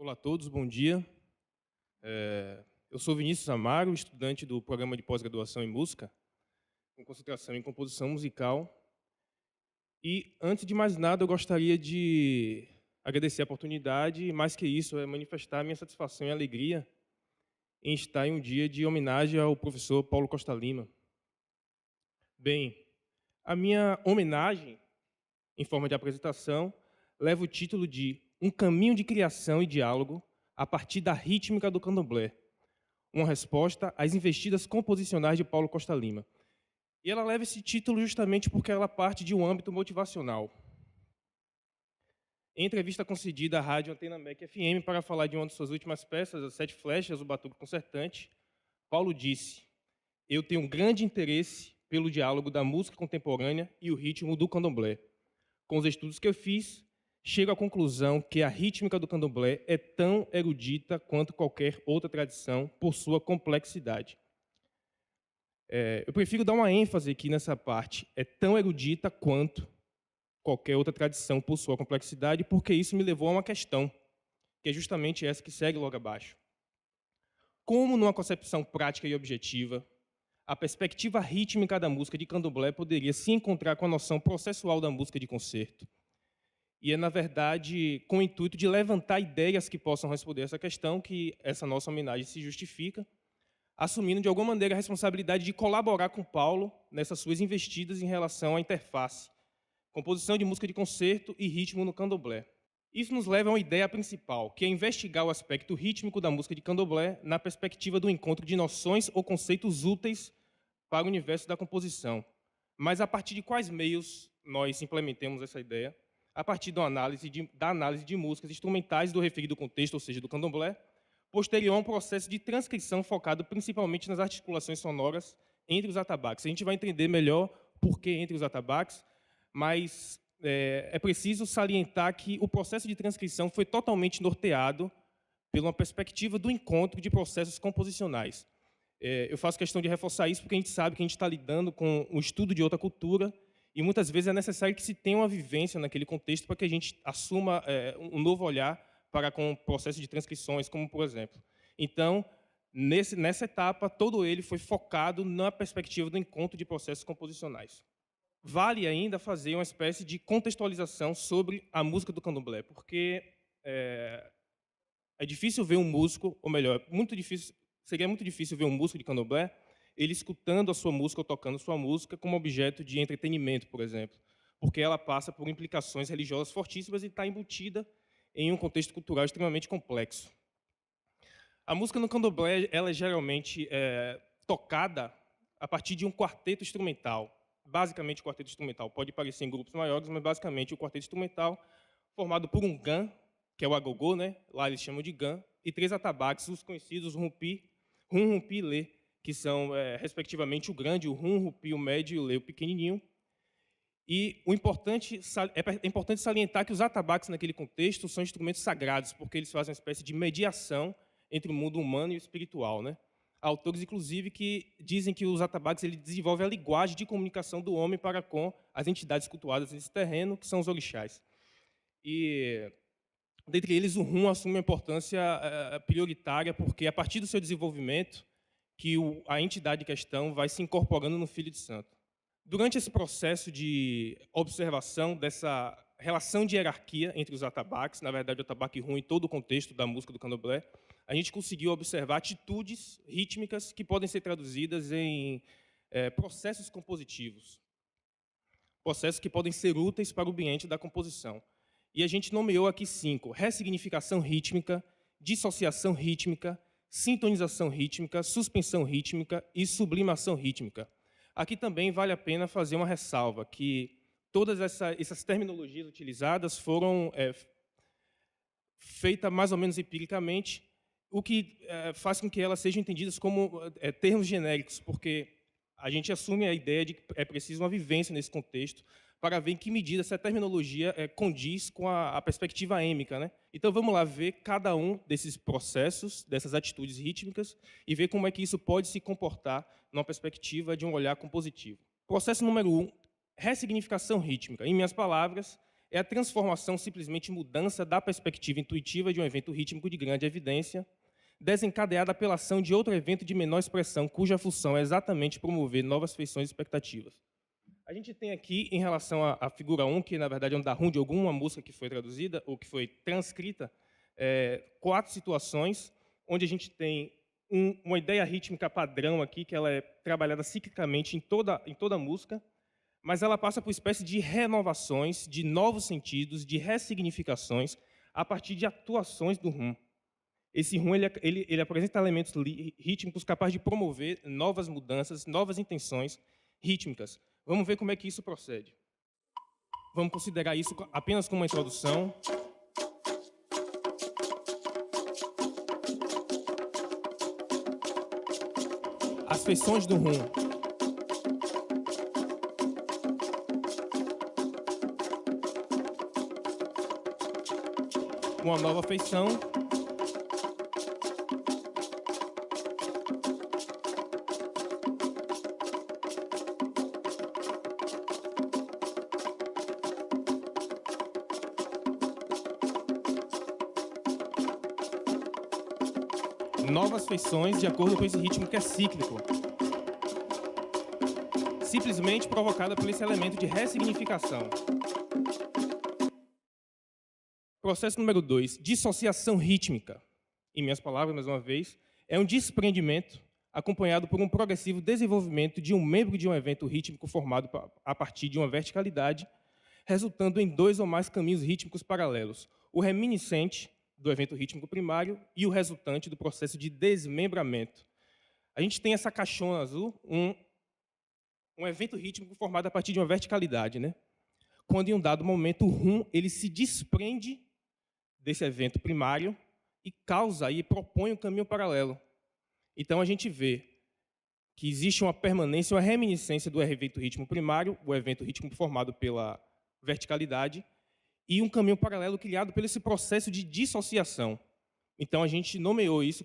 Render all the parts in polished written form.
Olá a todos, bom dia. Eu sou Vinícius Amaro, estudante do programa de pós-graduação em música, com concentração em composição musical. E, antes de mais nada, eu gostaria de agradecer a oportunidade, e mais que isso, manifestar a minha satisfação e alegria em estar em um dia de homenagem ao professor Paulo Costa Lima. Bem, a minha homenagem, em forma de apresentação, leva o título de Um Caminho de Criação e Diálogo a partir da rítmica do candomblé, uma resposta às investidas composicionais de Paulo Costa Lima. E ela leva esse título justamente porque ela parte de um âmbito motivacional. Em entrevista concedida à rádio Antena MEC FM para falar de uma de suas últimas peças, As Sete Flechas, o Batuque Concertante, Paulo disse: "Eu tenho um grande interesse pelo diálogo da música contemporânea e o ritmo do candomblé. Com os estudos que eu fiz, chego à conclusão que a rítmica do candomblé é tão erudita quanto qualquer outra tradição por sua complexidade." Eu prefiro dar uma ênfase aqui nessa parte. É tão erudita quanto qualquer outra tradição por sua complexidade, porque isso me levou a uma questão, que é justamente essa que segue logo abaixo. Como, numa concepção prática e objetiva, a perspectiva rítmica da música de candomblé poderia se encontrar com a noção processual da música de concerto? E é, na verdade, com o intuito de levantar ideias que possam responder essa questão que essa nossa homenagem se justifica, assumindo, de alguma maneira, a responsabilidade de colaborar com Paulo nessas suas investidas em relação à interface, composição de música de concerto e ritmo no candomblé. Isso nos leva a uma ideia principal, que é investigar o aspecto rítmico da música de candomblé na perspectiva do encontro de noções ou conceitos úteis para o universo da composição. Mas a partir de quais meios nós implementemos essa ideia? A partir da análise de músicas instrumentais do referido contexto, ou seja, do candomblé, posterior a um processo de transcrição focado principalmente nas articulações sonoras entre os atabaques. A gente vai entender melhor por que entre os atabaques, mas é preciso salientar que o processo de transcrição foi totalmente norteado pela uma perspectiva do encontro de processos composicionais. Eu faço questão de reforçar isso porque a gente sabe que a gente está lidando com o estudo de outra cultura e muitas vezes é necessário que se tenha uma vivência naquele contexto para que a gente assuma um novo olhar para com o processo de transcrições, como por exemplo. Então, nessa etapa, todo ele foi focado na perspectiva do encontro de processos composicionais. Vale ainda fazer uma espécie de contextualização sobre a música do candomblé, porque é difícil ver um músico, ou melhor, seria muito difícil ver um músico de candomblé ele escutando a sua música ou tocando a sua música como objeto de entretenimento, por exemplo, porque ela passa por implicações religiosas fortíssimas e está embutida em um contexto cultural extremamente complexo. A música no candomblé ela é geralmente tocada a partir de um quarteto instrumental, basicamente o quarteto instrumental. Pode parecer em grupos maiores, mas basicamente o quarteto instrumental formado por um gan, que é o agogô, né? Lá eles chamam de gan, e 3 atabaques, os conhecidos rumpi, rum, rumpi e lê, que são, respectivamente, o grande, o rum, rumpi, o médio e o lê, o pequenininho. E é importante salientar que os atabaques, naquele contexto, são instrumentos sagrados, porque eles fazem uma espécie de mediação entre o mundo humano e o espiritual, né? Há autores, inclusive, que dizem que os atabaques ele desenvolvem a linguagem de comunicação do homem para com as entidades cultuadas nesse terreno, que são os orixás. E, dentre eles, o rum assume uma importância prioritária, porque, a partir do seu desenvolvimento, que a entidade em questão vai se incorporando no Filho de Santo. Durante esse processo de observação dessa relação de hierarquia entre os atabaques, na verdade o atabaque rum em todo o contexto da música do candomblé, a gente conseguiu observar atitudes rítmicas que podem ser traduzidas em processos compositivos, processos que podem ser úteis para o ambiente da composição. E a gente nomeou aqui 5: ressignificação rítmica, dissociação rítmica, sintonização rítmica, suspensão rítmica e sublimação rítmica. Aqui também vale a pena fazer uma ressalva, que todas essas terminologias utilizadas foram feitas mais ou menos empiricamente, o que faz com que elas sejam entendidas como termos genéricos, porque a gente assume a ideia de que é preciso uma vivência nesse contexto para ver em que medida essa terminologia condiz com a perspectiva êmica, né? Então, vamos lá ver cada um desses processos, dessas atitudes rítmicas, e ver como é que isso pode se comportar numa perspectiva de um olhar compositivo. Processo número 1, ressignificação rítmica. Em minhas palavras, é a transformação, simplesmente mudança da perspectiva intuitiva de um evento rítmico de grande evidência, desencadeada pela ação de outro evento de menor expressão, cuja função é exatamente promover novas feições e expectativas. A gente tem aqui, em relação à figura 1, que na verdade é um darrum de alguma música que foi traduzida, ou que foi transcrita, 4 situações, onde a gente tem uma ideia rítmica padrão aqui, que ela é trabalhada ciclicamente em toda a música, mas ela passa por espécie de renovações, de novos sentidos, de ressignificações, a partir de atuações do rum. Esse rum ele apresenta elementos rítmicos capazes de promover novas mudanças, novas intenções rítmicas. Vamos ver como é que isso procede. Vamos considerar isso apenas como uma introdução. As feições do rum. Uma nova feição. Novas feições de acordo com esse ritmo que é cíclico. Simplesmente provocada por esse elemento de ressignificação. Processo número 2, dissociação rítmica. Em minhas palavras, mais uma vez, é um desprendimento acompanhado por um progressivo desenvolvimento de um membro de um evento rítmico formado a partir de uma verticalidade, resultando em 2 ou mais caminhos rítmicos paralelos. O reminiscente do evento rítmico primário e o resultante do processo de desmembramento. A gente tem essa caixona azul, um evento rítmico formado a partir de uma verticalidade, né? Quando, em um dado momento, o rum ele se desprende desse evento primário e causa e propõe um caminho paralelo. Então, a gente vê que existe uma permanência, uma reminiscência do evento rítmico primário, o evento rítmico formado pela verticalidade, e um caminho paralelo criado por esse processo de dissociação. Então, a gente nomeou isso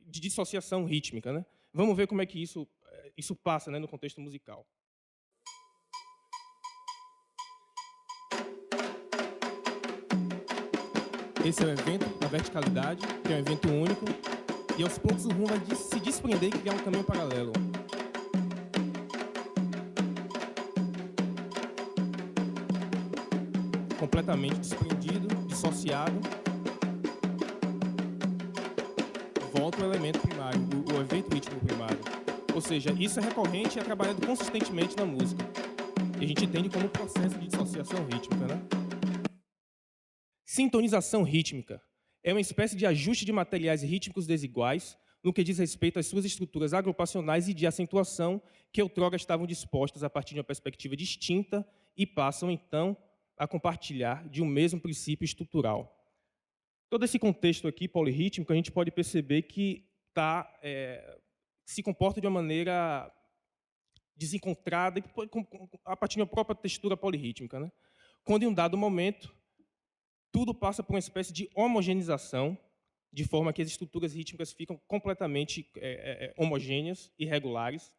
de dissociação rítmica, né? Vamos ver como é que isso passa, né, no contexto musical. Esse é o evento da verticalidade, que é um evento único, e aos poucos o rum vai se desprender e criar um caminho paralelo. Completamente desprendido, dissociado, volta o elemento primário, o evento rítmico primário. Ou seja, isso é recorrente e é trabalhado consistentemente na música. E a gente entende como um processo de dissociação rítmica, né? Sintonização rítmica é uma espécie de ajuste de materiais rítmicos desiguais no que diz respeito às suas estruturas agrupacionais e de acentuação que outrora estavam dispostas a partir de uma perspectiva distinta e passam, então, a compartilhar de um mesmo princípio estrutural. Todo esse contexto aqui polirrítmico, a gente pode perceber que se comporta de uma maneira desencontrada a partir de uma própria textura polirrítmica, né? Quando, em um dado momento, tudo passa por uma espécie de homogeneização, de forma que as estruturas rítmicas ficam completamente homogêneas e regulares.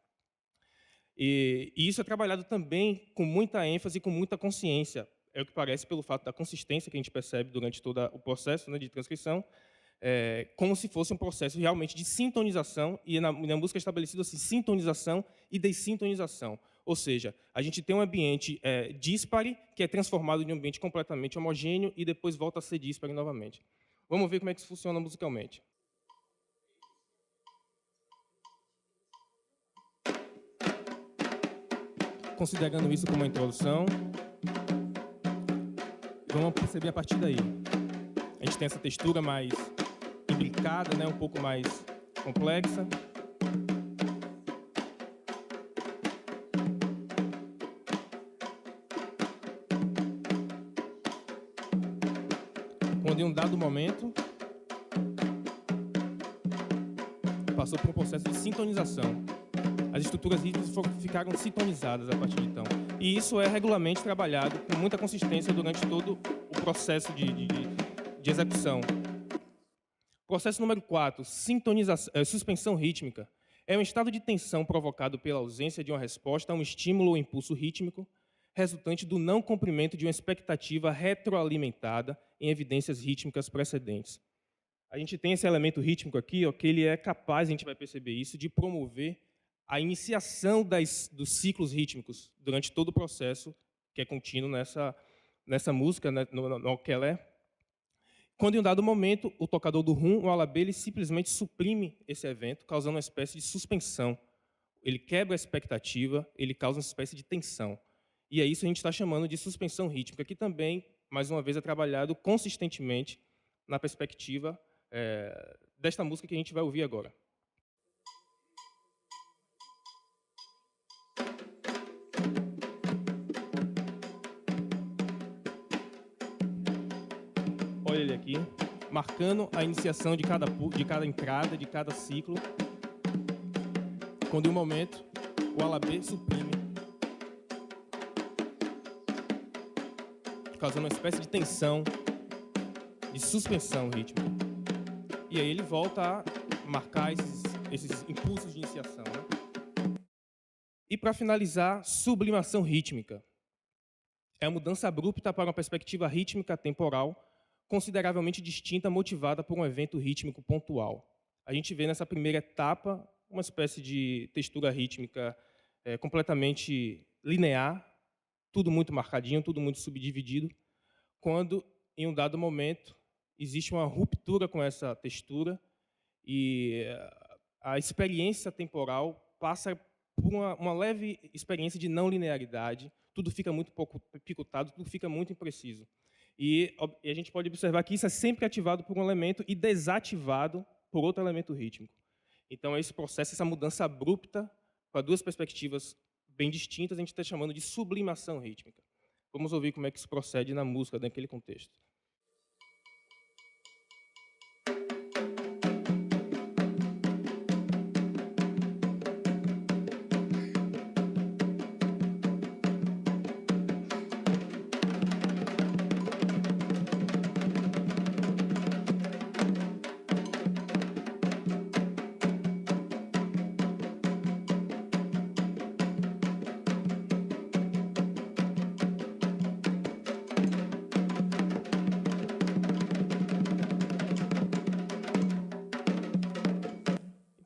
E isso é trabalhado também com muita ênfase e com muita consciência, é o que parece pelo fato da consistência que a gente percebe durante todo o processo, né, de transcrição, como se fosse um processo realmente de sintonização, e na música é estabelecido assim, sintonização e dessintonização. Ou seja, a gente tem um ambiente díspare, que é transformado em um ambiente completamente homogêneo, e depois volta a ser díspare novamente. Vamos ver como é que isso funciona musicalmente. Considerando isso como uma introdução, vamos perceber a partir daí. A gente tem essa textura mais imbricada, né, um pouco mais complexa. Quando, em um dado momento, passou por um processo de sintonização. As estruturas rítmicas ficaram sintonizadas a partir de então. E isso é regularmente trabalhado com muita consistência durante todo o processo de execução. Processo número 4, suspensão rítmica. É um estado de tensão provocado pela ausência de uma resposta a um estímulo ou impulso rítmico, resultante do não cumprimento de uma expectativa retroalimentada em evidências rítmicas precedentes. A gente tem esse elemento rítmico aqui, ó, que ele é capaz, a gente vai perceber isso, de promover a iniciação dos ciclos rítmicos durante todo o processo que é contínuo nessa música, né, no ukulele. Quando, em um dado momento, o tocador do rum, o alabê, ele simplesmente suprime esse evento, causando uma espécie de suspensão. Ele quebra a expectativa, ele causa uma espécie de tensão. E é isso que a gente está chamando de suspensão rítmica, que também, mais uma vez, é trabalhado consistentemente na perspectiva desta música que a gente vai ouvir agora. Olha ele aqui, marcando a iniciação de cada entrada, de cada ciclo, quando, em um momento, o alabê suprime, causando uma espécie de tensão, de suspensão rítmica. E aí ele volta a marcar esses impulsos de iniciação, né? E, para finalizar, sublimação rítmica. É a mudança abrupta para uma perspectiva rítmica temporal consideravelmente distinta, motivada por um evento rítmico pontual. A gente vê nessa primeira etapa uma espécie de textura rítmica completamente linear, tudo muito marcadinho, tudo muito subdividido, quando, em um dado momento, existe uma ruptura com essa textura e a experiência temporal passa por uma leve experiência de não linearidade, tudo fica muito pouco picotado, tudo fica muito impreciso. E a gente pode observar que isso é sempre ativado por um elemento e desativado por outro elemento rítmico. Então, esse processo, essa mudança abrupta, para duas perspectivas bem distintas, a gente está chamando de sublimação rítmica. Vamos ouvir como é que isso procede na música, naquele contexto.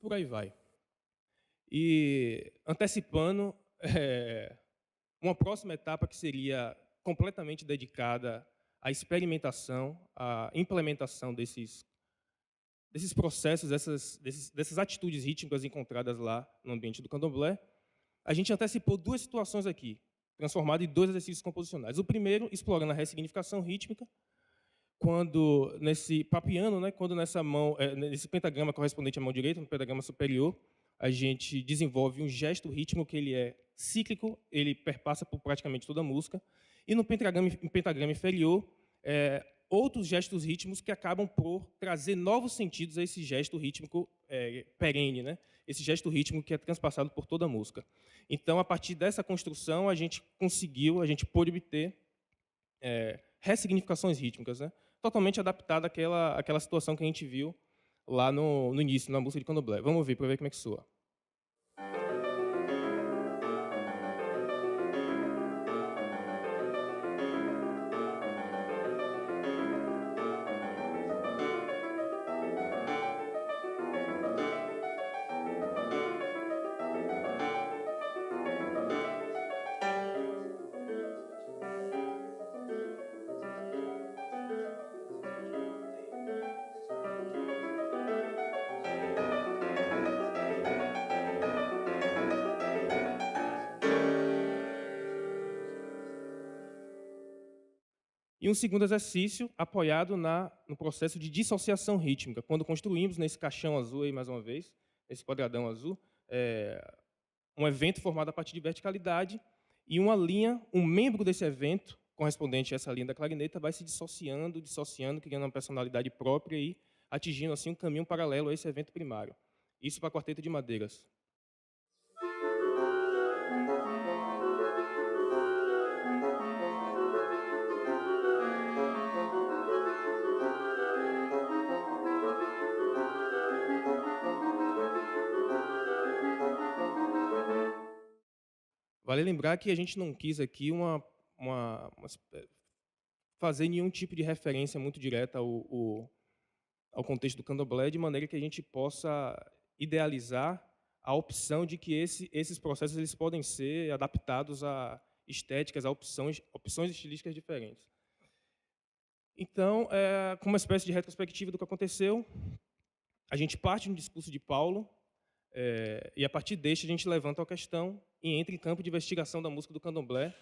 Por aí vai. E antecipando uma próxima etapa que seria completamente dedicada à experimentação, à implementação desses processos, dessas atitudes rítmicas encontradas lá no ambiente do candomblé, a gente antecipou duas situações aqui, transformadas em dois exercícios composicionais. O primeiro, explorando a ressignificação rítmica, quando nesse papiano, né, quando nesse pentagrama correspondente à mão direita, no pentagrama superior, a gente desenvolve um gesto rítmico que ele é cíclico, ele perpassa por praticamente toda a música, e no pentagrama inferior, outros gestos rítmicos que acabam por trazer novos sentidos a esse gesto rítmico perene, né? Esse gesto rítmico que é transpassado por toda a música. Então, a partir dessa construção, a gente pôde obter ressignificações rítmicas, né? Totalmente adaptada àquela situação que a gente viu lá no início, na música de candomblé. Vamos ouvir para ver como é que soa. E um segundo exercício apoiado no processo de dissociação rítmica, quando construímos nesse caixão azul, aí, mais uma vez, esse quadradão azul, um evento formado a partir de verticalidade e uma linha, um membro desse evento, correspondente a essa linha da clarineta, vai se dissociando, criando uma personalidade própria e atingindo assim um caminho paralelo a esse evento primário. Isso para a quarteta de madeiras. Vale lembrar que a gente não quis aqui fazer nenhum tipo de referência muito direta ao contexto do candomblé, de maneira que a gente possa idealizar a opção de que esses processos eles podem ser adaptados a estéticas, a opções estilísticas diferentes. Então, como uma espécie de retrospectiva do que aconteceu, a gente parte de um discurso de Paulo, e a partir deste a gente levanta a questão e entra em campo de investigação da música do candomblé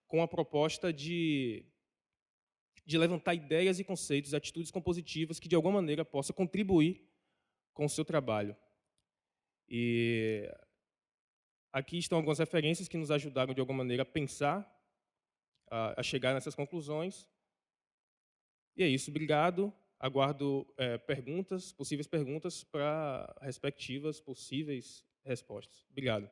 com a proposta de levantar ideias e conceitos, atitudes compositivas que de alguma maneira possa contribuir com o seu trabalho. E aqui estão algumas referências que nos ajudaram de alguma maneira a pensar, a chegar nessas conclusões. E é isso, obrigado. Aguardo possíveis perguntas para respectivas possíveis respostas. Obrigado.